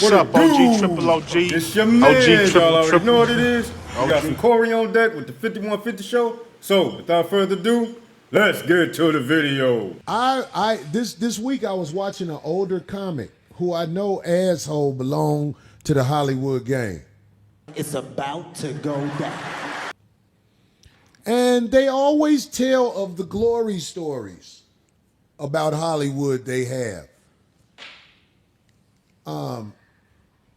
What's up, OG, triple OG? It's your man, OG, y'all already know what it is. We got OG. some Corey on deck with the 5150 show. So, without further ado, let's get to the video. This week I was watching an older comic who I know asshole belonged to the Hollywood gang. It's about to go down. And they always tell of the glory stories about Hollywood they have.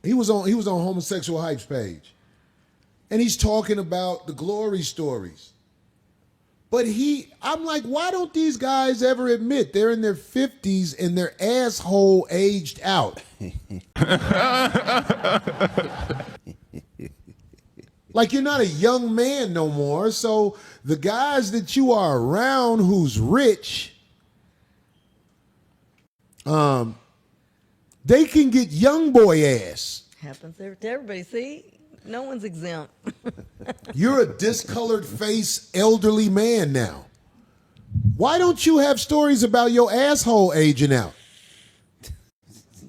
He was on Homosexual Hype's page. And he's talking about the glory stories. But I'm like, why don't these guys ever admit they're in their 50s and they're asshole aged out? Like, you're not a young man no more. So the guys that you are around who's rich, they can get young boy ass. Happens to everybody. See, no one's exempt. You're a discolored face elderly man now. Why don't you have stories about your asshole aging out?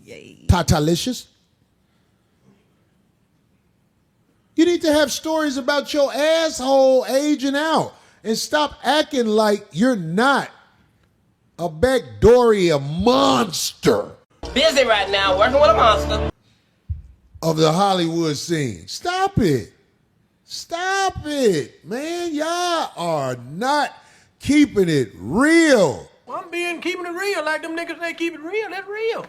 Yay. Tatalicious? You need to have stories about your asshole aging out and stop acting like you're not a backdooria monster Busy right now, working with a monster. of the Hollywood scene. Stop it. Stop it, man. Y'all are not keeping it real. I'm keeping it real, like them niggas say keep it real, that's real.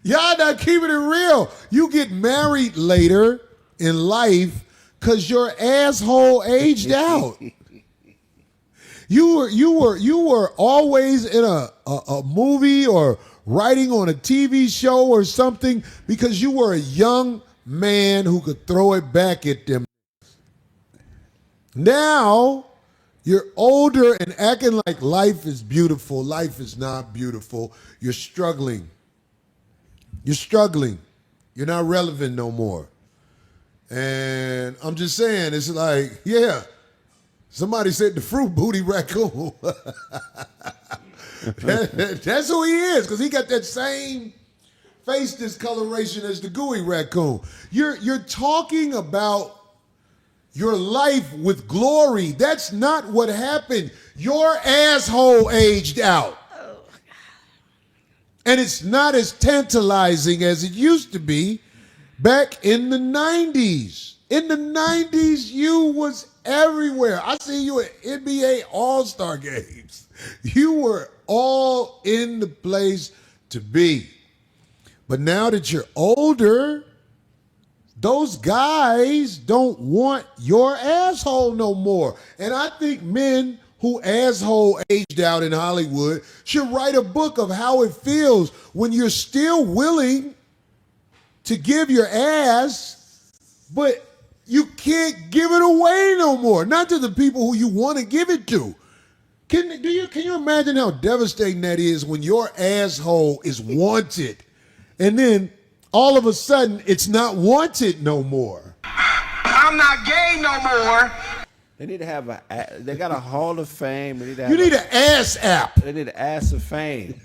Y'all not keeping it real. You get married later in life because your asshole aged out. You were always in a movie or writing on a TV show or something because you were a young man who could throw it back at them. Now you're older and acting like life is beautiful. Life is not beautiful. You're struggling. You're struggling. You're not relevant no more. And I'm just saying, it's like, yeah, somebody said the fruit booty raccoon. That's who he is, because he got that same face discoloration as the gooey raccoon. You're talking about your life with glory. That's not what happened. Your asshole aged out. And it's not as tantalizing as it used to be back in the 90s. In the 90s, you was everywhere. I see you at NBA All-Star games. You were all in the place to be. But now that you're older, those guys don't want your asshole no more. And I think men who asshole aged out in Hollywood should write a book of how it feels when you're still willing to give your ass, but you can't give it away no more. Not to the people who you want to give it to. Can you imagine how devastating that is when your asshole is wanted and then all of a sudden it's not wanted no more? I'm not gay no more. They need to have they got a Hall of Fame. They need to have You need an ass app. They need an ass of fame.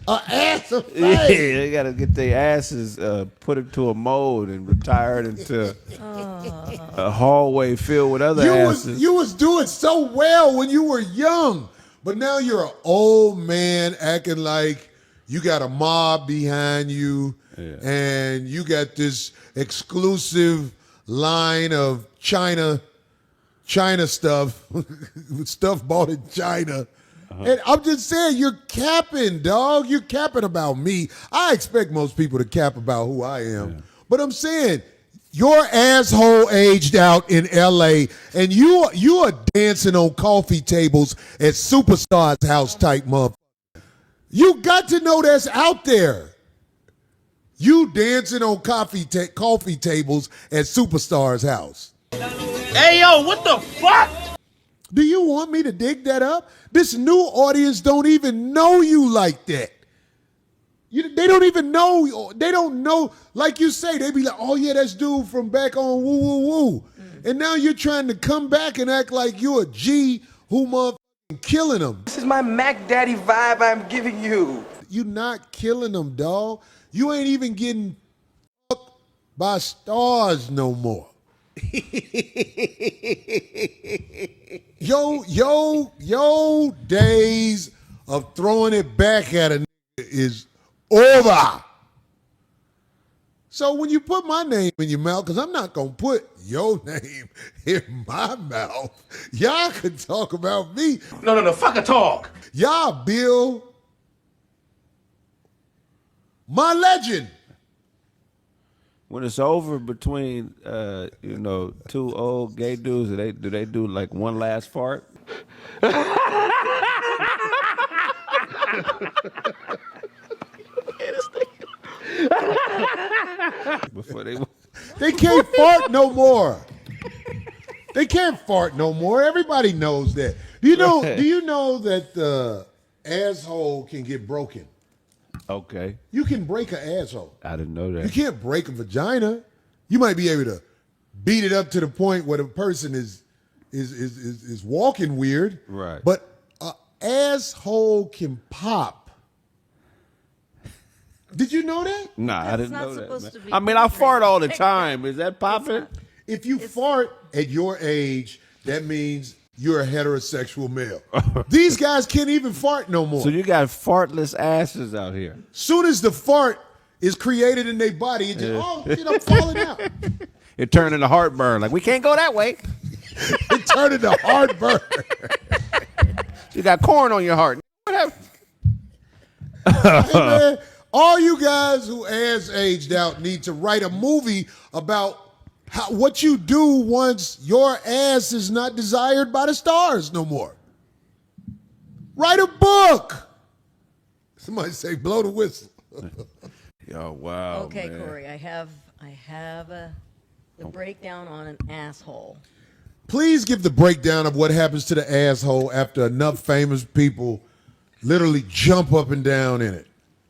An ass of fame. Yeah, they got to get their asses put into a mold and retired into a hallway filled with other asses. You was doing so well when you were young, but now you're an old man acting like you got a mob behind you, and you got this exclusive line of China stuff, stuff bought in China. And I'm just saying, you're capping, dog. You're capping about me. I expect most people to cap about who I am. Yeah. But I'm saying, your asshole aged out in L.A., and you are dancing on coffee tables at Superstar's house type motherfucker. You got to know that's out there. You dancing on coffee tables at Superstar's house. Hey yo, what the fuck? Do you want me to dig that up? This new audience don't even know you like that. They don't even know. They don't know. Like you say, they be like, oh yeah, that's dude from back on woo woo woo. And now you're trying to come back and act like you a G who killing them. This is my Mac Daddy vibe I'm giving you. You not killing them, dog. You ain't even getting fucked by stars no more. Yo days of throwing it back at a nigga is over. So when you put my name in your mouth, because I'm not going to put your name in my mouth, y'all can talk about me. No, fuck a talk. Y'all build my legend. When it's over between, two old gay dudes, do they do like one last fart? Before They can't fart no more. They can't fart no more. Everybody knows that. Do you know that the asshole can get broken? Okay, You can break an asshole. I didn't know that. You can't break a vagina. You might be able to beat it up to the point where the person is walking weird. Right. But an asshole can pop. Did you know that? Nah, I That's didn't not know that. supposed Man. to be I mean, I popping. fart all the time. Is that popping? If you fart at your age, that means you're a heterosexual male. These guys can't even fart no more. So you got fartless asses out here. Soon as the fart is created in their body, it just, I'm falling out. It turned into heartburn. Like, we can't go that way. It turned into heartburn. You got corn on your heart. What happened? Hey, man, all you guys who ass aged out need to write a movie about what you do once your ass is not desired by the stars no more. Write a book. Somebody say, blow the whistle. Oh, wow. Okay, man. Corey, I have the breakdown on an asshole. Please give the breakdown of what happens to the asshole after enough famous people literally jump up and down in it.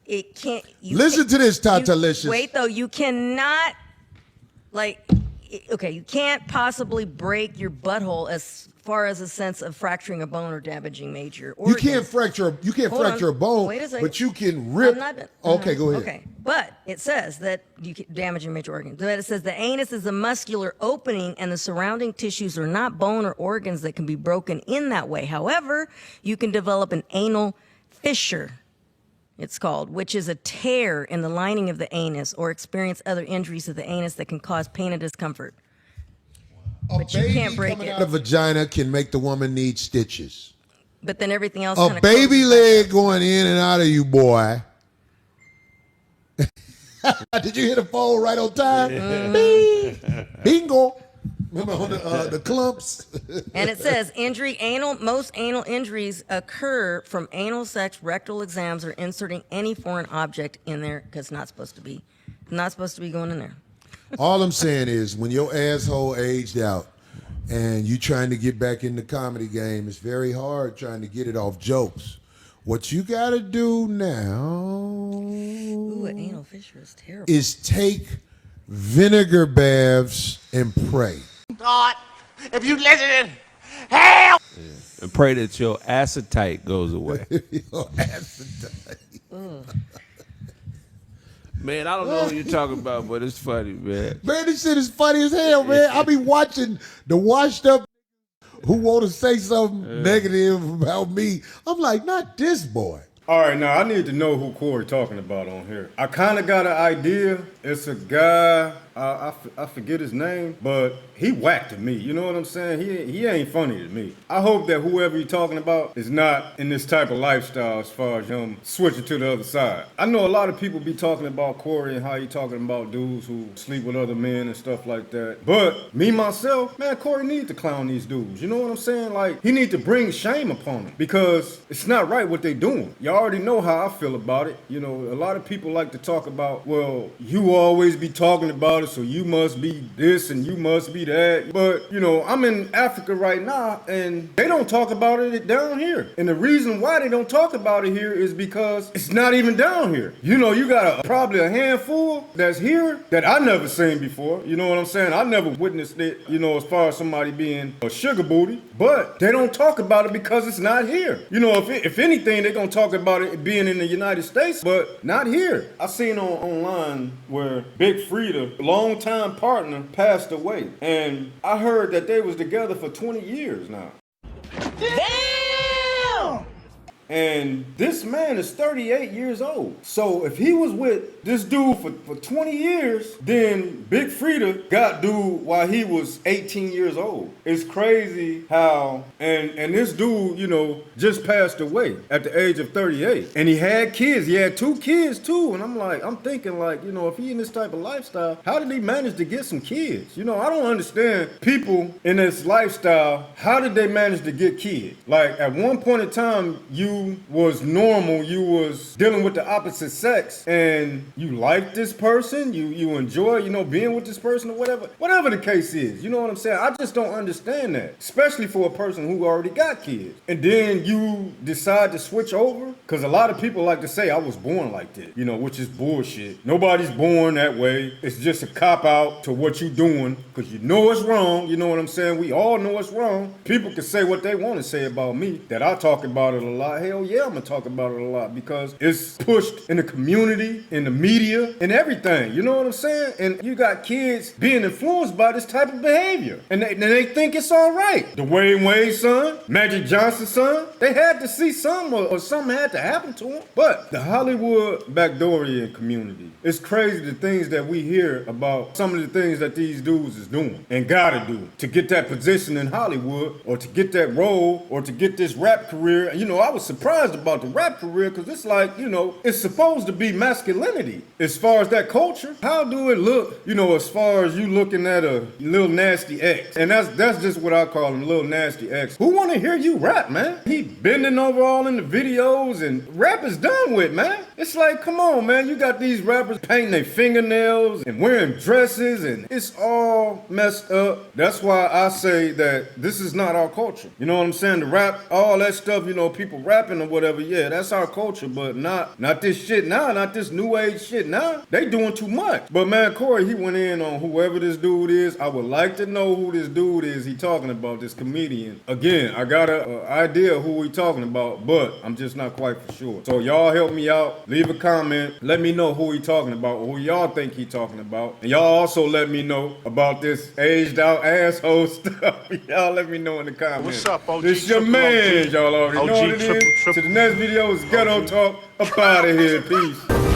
It can't. Listen to this, Tatalicious. Wait, though, you cannot, you can't possibly break your butthole as far as a sense of fracturing a bone or damaging major You organs. can't fracture. You can't Hold fracture on. a bone, Wait a second. but you can rip. I'm not done. Okay, go ahead. Okay, but it says that you can damage your major organs. But it says the anus is a muscular opening, and the surrounding tissues are not bone or organs that can be broken in that way. However, you can develop an anal fissure. It's called, which is a tear in the lining of the anus, or experience other injuries to the anus that can cause pain and discomfort. But you can't break coming it. out of vagina can make the woman need stitches. But then everything else. A kinda baby closes leg going in and out of you, boy. Did you hit a phone right on time? Mm-hmm. Bingo. Remember on the clumps? And it says most anal injuries occur from anal sex, rectal exams, or inserting any foreign object in there because it's not supposed to be going in there. All I'm saying is when your asshole aged out and you trying to get back in the comedy game, it's very hard trying to get it off jokes. What you got to do now Ooh, an anal fissure is terrible. is take vinegar baths and pray. God, if you listen, hell. And pray that your acetite goes away. Your ass Man, I don't know what you're talking about, but it's funny, man. Man, this shit is funny as hell, man. I be watching the washed up who want to say something negative about me. I'm like, not this boy. All right, now I need to know who Corey talking about on here. I kind of got an idea. It's a guy, I forget his name, but he whacked at me. You know what I'm saying? He ain't funny to me. I hope that whoever you're talking about is not in this type of lifestyle as far as him switching to the other side. I know a lot of people be talking about Corey and how he talking about dudes who sleep with other men and stuff like that. But me, myself, man, Corey need to clown these dudes. You know what I'm saying? Like, he need to bring shame upon them because it's not right what they doing. Y'all already know how I feel about it. You know, a lot of people like to talk about, well, you always be talking about it, so you must be this and you must be that. But, you know, I'm in Africa right now, and they don't talk about it down here. And the reason why they don't talk about it here is because it's not even down here. You know, you got probably a handful that's here that I never seen before. You know what I'm saying? I never witnessed it, you know, as far as somebody being a sugar booty. But they don't talk about it because it's not here. You know, if anything, they're going to talk about it being in the United States, but not here. I seen online where Big Frida, longtime partner, passed away. And I heard that they was together for 20 years now. Damn! And this man is 38 years old. So if he was with this dude for 20 years, then Big Frida got dude while he was 18 years old. It's crazy how, and this dude, you know, just passed away at the age of 38. And he had kids. He had 2 kids too. And I'm thinking like, you know, if he in this type of lifestyle, how did he manage to get some kids? You know, I don't understand people in this lifestyle. How did they manage to get kids? Like at one point in time, you was normal, you was dealing with the opposite sex, and you like this person, you enjoy, you know, being with this person or whatever the case is. You know what I'm saying? I just don't understand that, especially for a person who already got kids. And then you decide to switch over, because a lot of people like to say, I was born like this, you know, which is bullshit. Nobody's born that way. It's just a cop-out to what you doing, because you know it's wrong. You know what I'm saying? We all know it's wrong. People can say what they want to say about me, that I talk about it a lot. Hell yeah, I'm gonna talk about it a lot because it's pushed in the community, in the media, and everything. You know what I'm saying? And you got kids being influenced by this type of behavior, and they think it's all right. Dwayne Wade's son, Magic Johnson's son, they had to see some or something had to happen to them. But the Hollywood Backdoorian community, it's crazy the things that we hear about some of the things that these dudes is doing and gotta do to get that position in Hollywood or to get that role or to get this rap career. You know, I was surprised about the rap career because it's like, you know, it's supposed to be masculinity as far as that culture. How do it look, you know, as far as you looking at a Lil Nasty X? And that's just what I call him, Lil Nasty X. Who want to hear you rap, man? He bending over all in the videos, and rap is done with, man. It's like, come on, man. You got these rappers painting their fingernails and wearing dresses, and it's all messed up. That's why I say that this is not our culture. You know what I'm saying? The rap, all that stuff, you know, people rapping or whatever, yeah, that's our culture, but not this shit now, not this new age shit now. They doing too much. But man, Corey, he went in on whoever this dude is. I would like to know who this dude is he talking about, this comedian. Again, I got an idea of who he talking about, but I'm just not quite for sure. So y'all help me out. Leave a comment. Let me know who he talking about or who y'all think he talking about. And y'all also let me know about this aged out asshole stuff. Y'all let me know in the comments. What's up, OG? This your man. Y'all already know what it is. To the next video is Ghetto Talk. Up out of here. Peace.